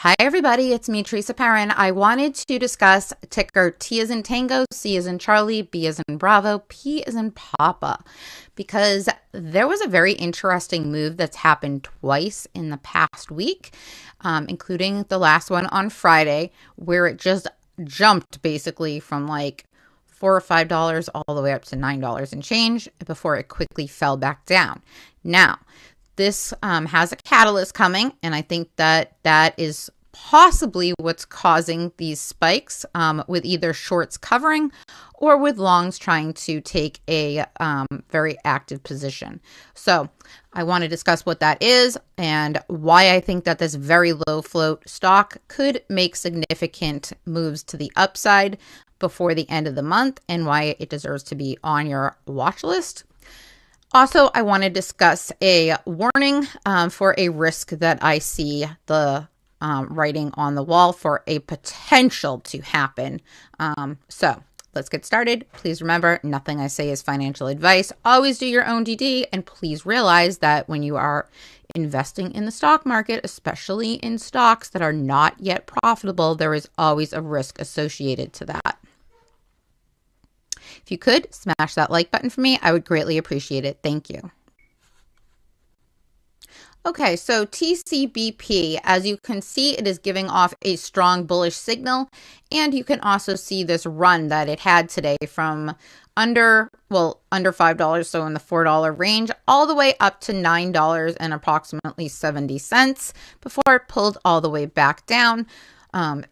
Hi everybody, it's me, Teresa Perrin. I wanted to discuss ticker T as in Tango, C as in Charlie, B as in Bravo, P as in Papa, because there was a very interesting move that's happened twice in the past week, including the last one on Friday, where it just jumped basically from like $4 or $5 all the way up to $9 and change before it quickly fell back down. Now, this has a catalyst coming, and I think that is possibly what's causing these spikes, with either shorts covering or with longs trying to take a very active position. So I want to discuss what that is and why I think that this very low float stock could make significant moves to the upside before the end of the month and why it deserves to be on your watch list. Also, I want to discuss a warning for a risk that I see the writing on the wall for a potential to happen. So let's get started. Please remember, nothing I say is financial advice. Always do your own DD, and please realize that when you are investing in the stock market, especially in stocks that are not yet profitable, there is always a risk associated to that. If you could smash that like button for me, I would greatly appreciate it. Thank you. Okay, so TCBP, as you can see, it is giving off a strong bullish signal, and you can also see this run that it had today from under $5, so in the $4 range, all the way up to $9 and approximately 70 cents before it pulled all the way back down.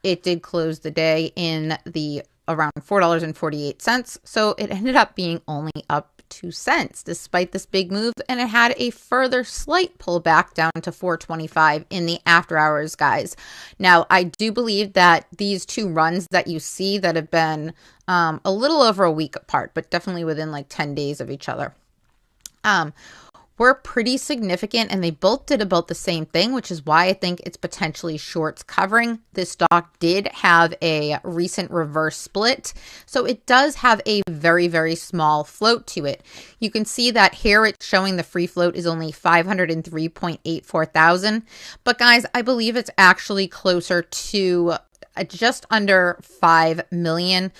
It did close the day in the around $4.48, so it ended up being only up 2 cents despite this big move, and it had a further slight pullback down to $4.25 in the after hours, guys. Now, I do believe that these two runs that you see that have been a little over a week apart, but definitely within like 10 days of each other, were pretty significant, and they both did about the same thing, which is why I think it's potentially shorts covering. This stock did have a recent reverse split, so it does have a very, very small float to it. You can see that here it's showing the free float is only 503.84 thousand, but guys, I believe it's actually closer to just under 5 million,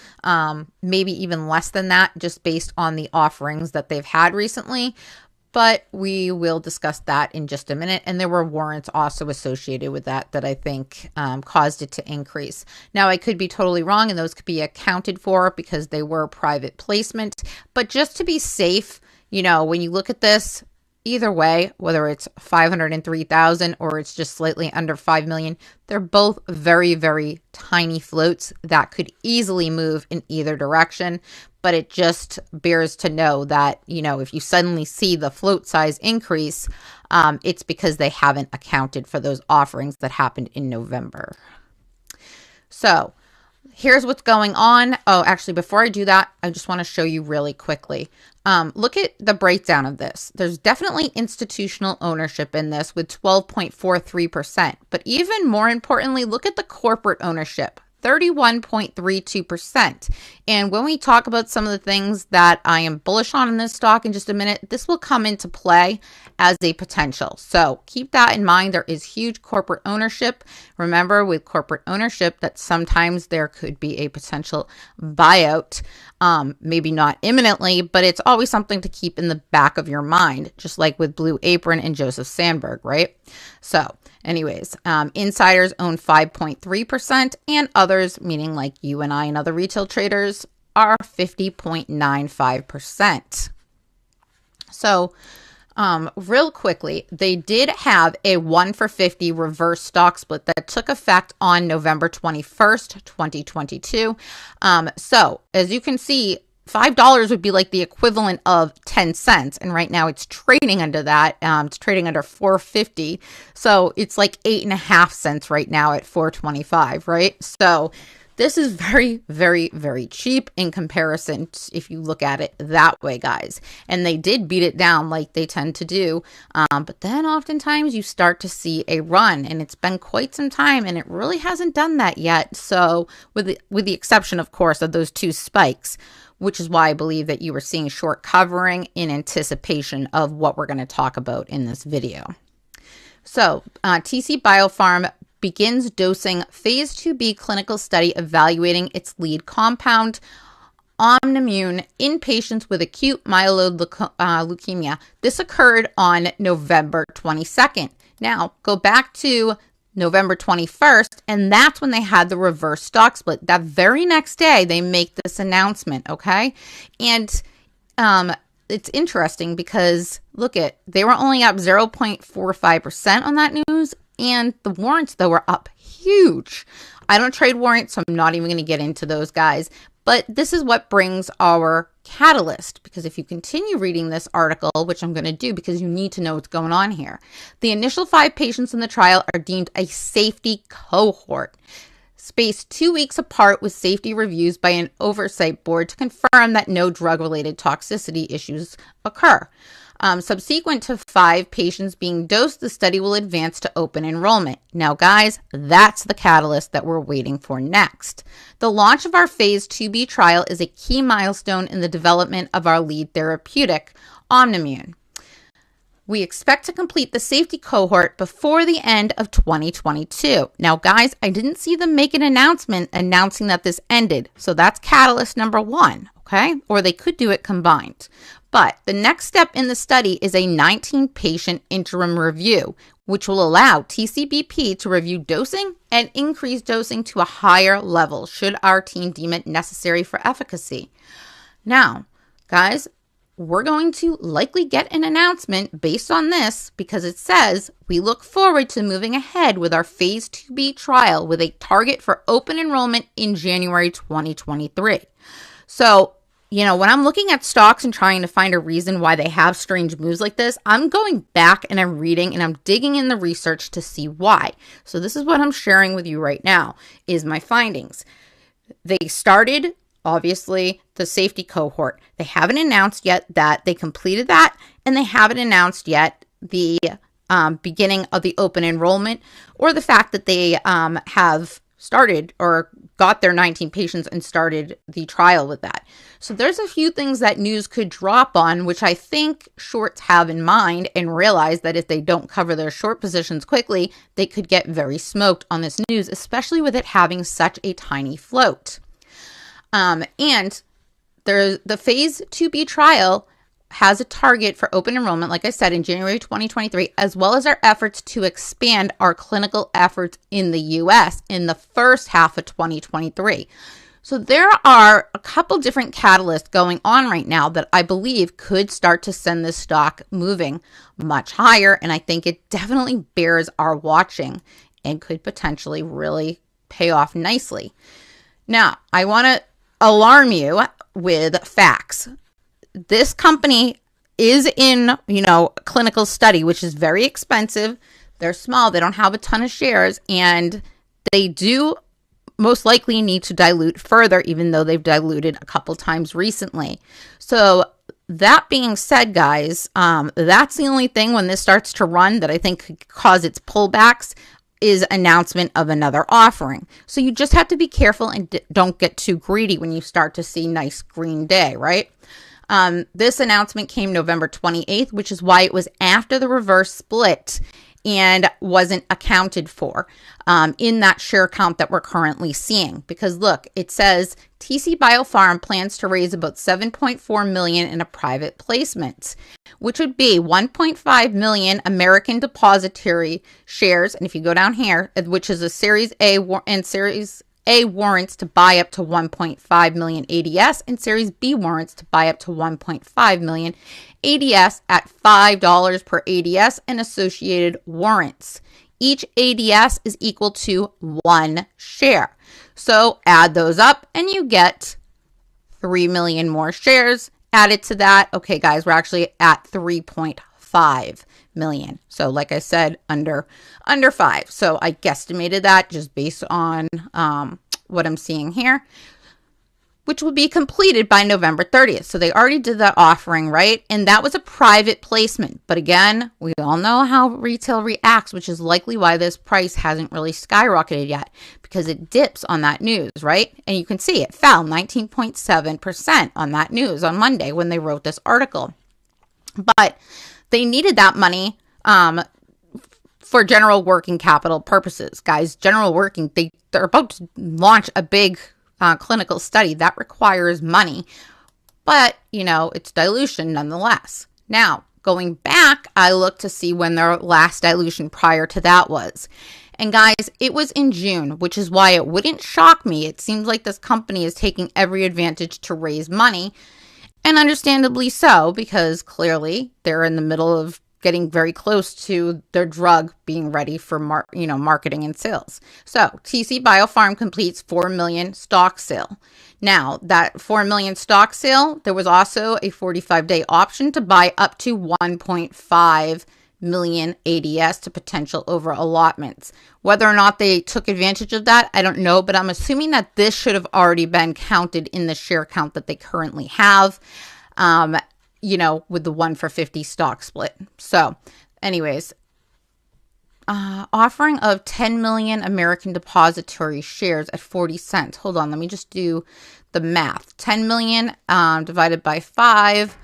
maybe even less than that, just based on the offerings that they've had recently. But we will discuss that in just a minute. And there were warrants also associated with that I think caused it to increase. Now, I could be totally wrong, and those could be accounted for because they were private placement. But just to be safe, you know, when you look at this, either way, whether it's 503,000 or it's just slightly under 5 million, they're both very, very tiny floats that could easily move in either direction. But it just bears to know that, you know, if you suddenly see the float size increase, it's because they haven't accounted for those offerings that happened in November. So here's what's going on. Oh, actually, before I do that, I just want to show you really quickly. Look at the breakdown of this. There's definitely institutional ownership in this with 12.43%. But even more importantly, look at the corporate ownership. 31.32%. And when we talk about some of the things that I am bullish on in this stock in just a minute, this will come into play as a potential. So keep that in mind. There is huge corporate ownership. Remember, with corporate ownership, that sometimes there could be a potential buyout. Maybe not imminently, but it's always something to keep in the back of your mind, just like with Blue Apron and Joseph Sandberg, right? So anyways, insiders own 5.3%, and others, meaning like you and I and other retail traders, are 50.95%. So real quickly, they did have a 1 for 50 reverse stock split that took effect on November 21st, 2022. So as you can see, $5 would be like the equivalent of 10 cents. And right now it's trading under that. It's trading under 4.50. So it's like 8.5 cents right now at 4.25, right? So this is very, very, very cheap in comparison if you look at it that way, guys. And they did beat it down like they tend to do. But then oftentimes you start to see a run, and it's been quite some time, and it really hasn't done that yet. So with the exception, of course, of those two spikes, which is why I believe that you were seeing short covering in anticipation of what we're going to talk about in this video. So TC Biopharm begins dosing phase 2B clinical study evaluating its lead compound, MooMoo, in patients with acute myeloid leukemia. This occurred on November 22nd. Now, go back to November 21st, and that's when they had the reverse stock split. That very next day, they make this announcement, okay? And it's interesting because, they were only up 0.45% on that news, and the warrants, though, were up huge. I don't trade warrants, so I'm not even going to get into those guys. But this is what brings our catalyst, because if you continue reading this article, which I'm going to do because you need to know what's going on here, the initial 5 patients in the trial are deemed a safety cohort, spaced 2 weeks apart with safety reviews by an oversight board to confirm that no drug-related toxicity issues occur. Subsequent to 5 patients being dosed, the study will advance to open enrollment. Now, guys, that's the catalyst that we're waiting for next. The launch of our phase 2B trial is a key milestone in the development of our lead therapeutic, MooMoo. We expect to complete the safety cohort before the end of 2022. Now, guys, I didn't see them make an announcement announcing that this ended. So that's catalyst number 1, okay? Or they could do it combined. But the next step in the study is a 19-patient interim review, which will allow TCBP to review dosing and increase dosing to a higher level should our team deem it necessary for efficacy. Now, guys, we're going to likely get an announcement based on this because it says we look forward to moving ahead with our phase 2B trial with a target for open enrollment in January 2023. So, when I'm looking at stocks and trying to find a reason why they have strange moves like this, I'm going back and I'm reading and I'm digging in the research to see why. So this is what I'm sharing with you right now is my findings. They started, obviously, the safety cohort. They haven't announced yet that they completed that, and they haven't announced yet the beginning of the open enrollment or the fact that they have started or got their 19 patients and started the trial with that. So there's a few things that news could drop on, which I think shorts have in mind and realize that if they don't cover their short positions quickly, they could get very smoked on this news, especially with it having such a tiny float. And the phase 2B trial has a target for open enrollment, like I said, in January 2023, as well as our efforts to expand our clinical efforts in the US in the first half of 2023. So there are a couple different catalysts going on right now that I believe could start to send this stock moving much higher. And I think it definitely bears our watching and could potentially really pay off nicely. Now, I want to alarm you with facts. This company is in, clinical study, which is very expensive. They're small. They don't have a ton of shares, and they do most likely need to dilute further, even though they've diluted a couple times recently. So that being said, guys, that's the only thing when this starts to run that I think could cause its pullbacks is announcement of another offering. So you just have to be careful and don't get too greedy when you start to see nice green day, right? This announcement came November 28th, which is why it was after the reverse split and wasn't accounted for in that share count that we're currently seeing. Because look, it says TC Biopharm plans to raise about $7.4 million in a private placement, which would be 1.5 million American depository shares. And if you go down here, which is a Series A and Series A warrants to buy up to 1.5 million ADS and Series B warrants to buy up to 1.5 million ADS at $5 per ADS and associated warrants. Each ADS is equal to 1 share. So add those up and you get 3 million more shares added to that. Okay, guys, we're actually at 3.5 million. So like I said, under 5. So I guesstimated that just based on what I'm seeing here, which will be completed by November 30th. So they already did that offering, right? And that was a private placement. But again, we all know how retail reacts, which is likely why this price hasn't really skyrocketed yet, because it dips on that news, right? And you can see it fell 19.7% on that news on Monday when they wrote this article. But they needed that money for general working capital purposes. Guys, general working, they're about to launch a big clinical study that requires money, but it's dilution nonetheless. Now, going back, I looked to see when their last dilution prior to that was. And guys, it was in June, which is why it wouldn't shock me. It seems like this company is taking every advantage to raise money, and understandably so, because clearly they're in the middle of getting very close to their drug being ready for marketing and sales. So TC Biopharm completes 4 million stock sale. Now, that 4 million stock sale, there was also a 45-day option to buy up to 1.5 million ADS to potential over allotments. Whether or not they took advantage of that, I don't know, but I'm assuming that this should have already been counted in the share count that they currently have, with the 1-for-50 stock split. So anyways, offering of 10 million American depository shares at 40 cents. Hold on, let me just do the math. 10 million divided by 5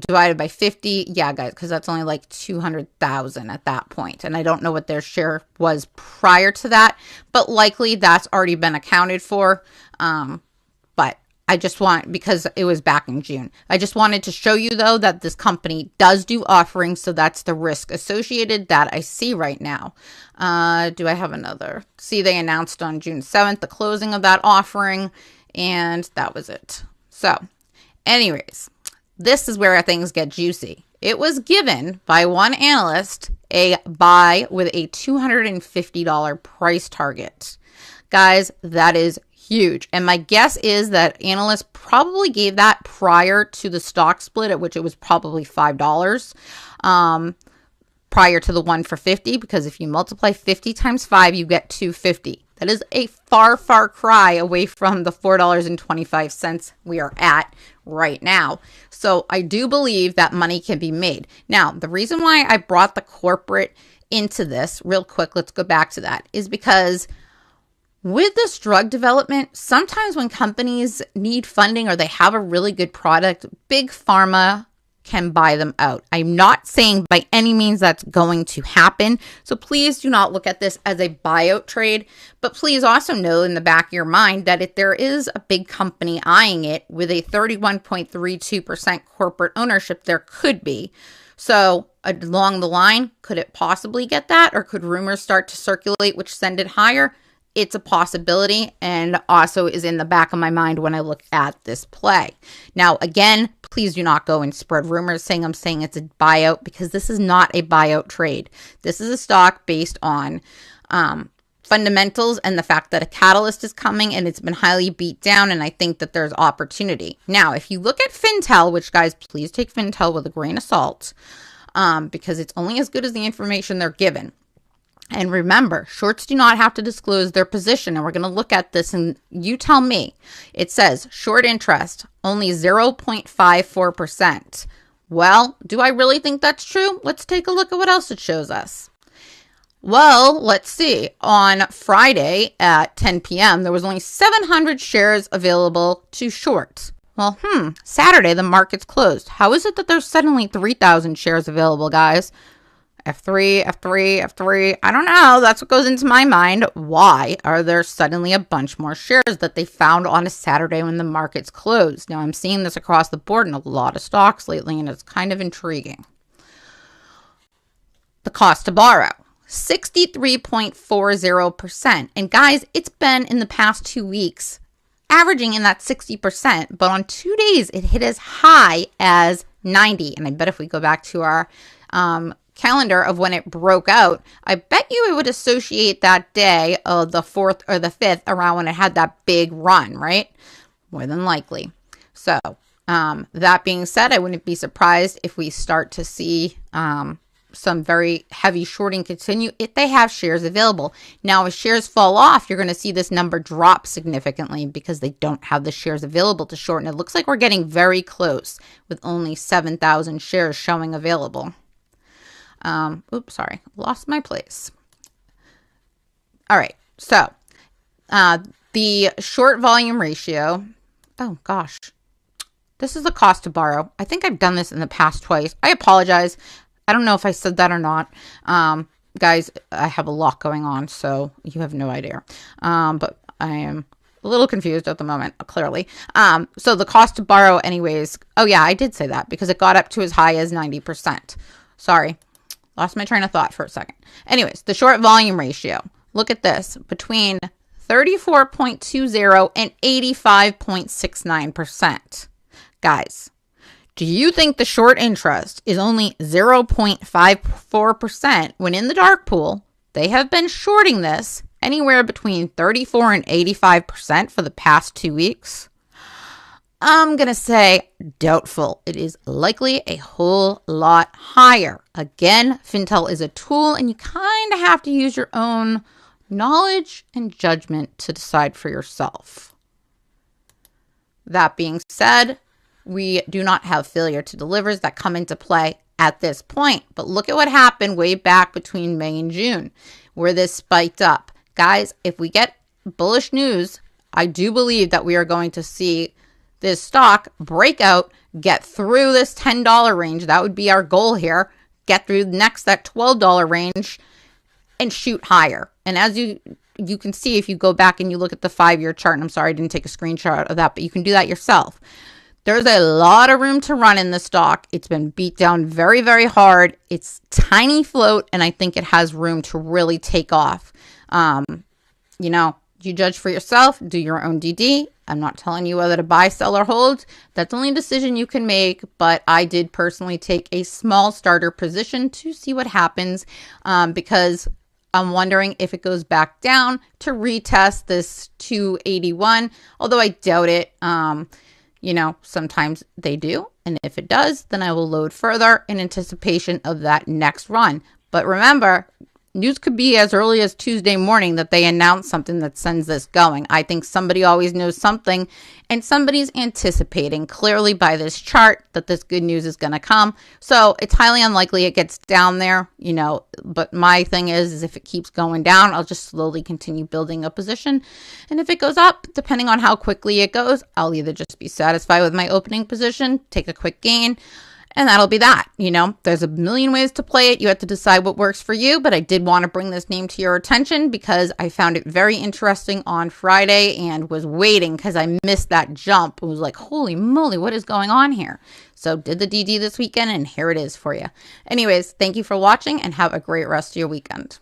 divided by 50. Yeah, guys, because that's only like 200,000 at that point. And I don't know what their share was prior to that, but likely that's already been accounted for. But I just because it was back in June. I just wanted to show you, though, that this company does do offerings. So that's the risk associated that I see right now. Do I have another? See, they announced on June 7th the closing of that offering, and that was it. So anyways, this is where things get juicy. It was given by one analyst a buy with a $250 price target. Guys, that is huge. And my guess is that analysts probably gave that prior to the stock split, at which it was probably $5 prior to the 1-for-50, because if you multiply 50 times 5, you get 250. That is a far, far cry away from the $4.25 we are at right now. So I do believe that money can be made. Now, the reason why I brought the corporate into this real quick, let's go back to that, is because with this drug development, sometimes when companies need funding or they have a really good product, big pharma can buy them out. I'm not saying by any means that's going to happen. So please do not look at this as a buyout trade, but please also know in the back of your mind that if there is a big company eyeing it with a 31.32% corporate ownership, there could be. So along the line, could it possibly get that? Or could rumors start to circulate which send it higher? It's a possibility, and also is in the back of my mind when I look at this play. Now, again, please do not go and spread rumors saying I'm saying it's a buyout, because this is not a buyout trade. This is a stock based on fundamentals and the fact that a catalyst is coming and it's been highly beat down, and I think that there's opportunity. Now, if you look at Fintel, which, guys, please take Fintel with a grain of salt, because it's only as good as the information they're given. And remember, shorts do not have to disclose their position. And we're going to look at this and you tell me. It says short interest, only 0.54%. Well, do I really think that's true? Let's take a look at what else it shows us. Well, let's see. On Friday at 10 p.m., there was only 700 shares available to short. Well, Saturday, the market's closed. How is it that there's suddenly 3,000 shares available, guys? F3, F3, F3. I don't know. That's what goes into my mind. Why are there suddenly a bunch more shares that they found on a Saturday when the market's closed? Now, I'm seeing this across the board in a lot of stocks lately, and it's kind of intriguing. The cost to borrow, 63.40%. And guys, it's been in the past 2 weeks averaging in that 60%, but on 2 days, it hit as high as 90. And I bet if we go back to our calendar of when it broke out, I bet you it would associate that day of the 4th or the 5th around when it had that big run, right? More than likely. So that being said, I wouldn't be surprised if we start to see some very heavy shorting continue if they have shares available. Now, if shares fall off, you're going to see this number drop significantly because they don't have the shares available to short. And it looks like we're getting very close with only 7,000 shares showing available. Oops, sorry, lost my place. All right, so the short volume ratio, oh gosh, this is the cost to borrow. I think I've done this in the past twice. I apologize. I don't know if I said that or not, guys, I have a lot going on, so you have no idea. But I am a little confused at the moment, clearly. So the cost to borrow anyways. Oh yeah, I did say that because it got up to as high as 90%. Sorry. Lost my train of thought for a second. Anyways, the short volume ratio. Look at this. Between 34.20 and 85.69%. Guys, do you think the short interest is only 0.54% when in the dark pool, they have been shorting this anywhere between 34 and 85% for the past 2 weeks? I'm going to say doubtful. It is likely a whole lot higher. Again, Fintel is a tool and you kind of have to use your own knowledge and judgment to decide for yourself. That being said, we do not have failure to delivers that come into play at this point. But look at what happened way back between May and June, where this spiked up. Guys, if we get bullish news, I do believe that we are going to see this stock break out, get through this $10 range. That would be our goal here. Get through next that $12 range and shoot higher. And as you can see, if you go back and you look at the 5-year chart, and I'm sorry I didn't take a screenshot of that, but you can do that yourself. There's a lot of room to run in the stock. It's been beat down very, very hard. It's tiny float, and I think it has room to really take off. You know, you judge for yourself, do your own DD. I'm not telling you whether to buy, sell, or hold. That's only a decision you can make, but I did personally take a small starter position to see what happens because I'm wondering if it goes back down to retest this 281, although I doubt it. You know, sometimes they do. And if it does, then I will load further in anticipation of that next run. But remember, news could be as early as Tuesday morning that they announce something that sends this going. I think somebody always knows something, and somebody's anticipating clearly by this chart that this good news is going to come. So it's highly unlikely it gets down there, you know, but my thing is if it keeps going down, I'll just slowly continue building a position. And if it goes up, depending on how quickly it goes, I'll either just be satisfied with my opening position, take a quick gain, and that'll be that. You know, there's a million ways to play it. You have to decide what works for you. But I did want to bring this name to your attention because I found it very interesting on Friday and was waiting because I missed that jump. It was like, holy moly, what is going on here? So did the DD this weekend, and here it is for you. Anyways, thank you for watching and have a great rest of your weekend.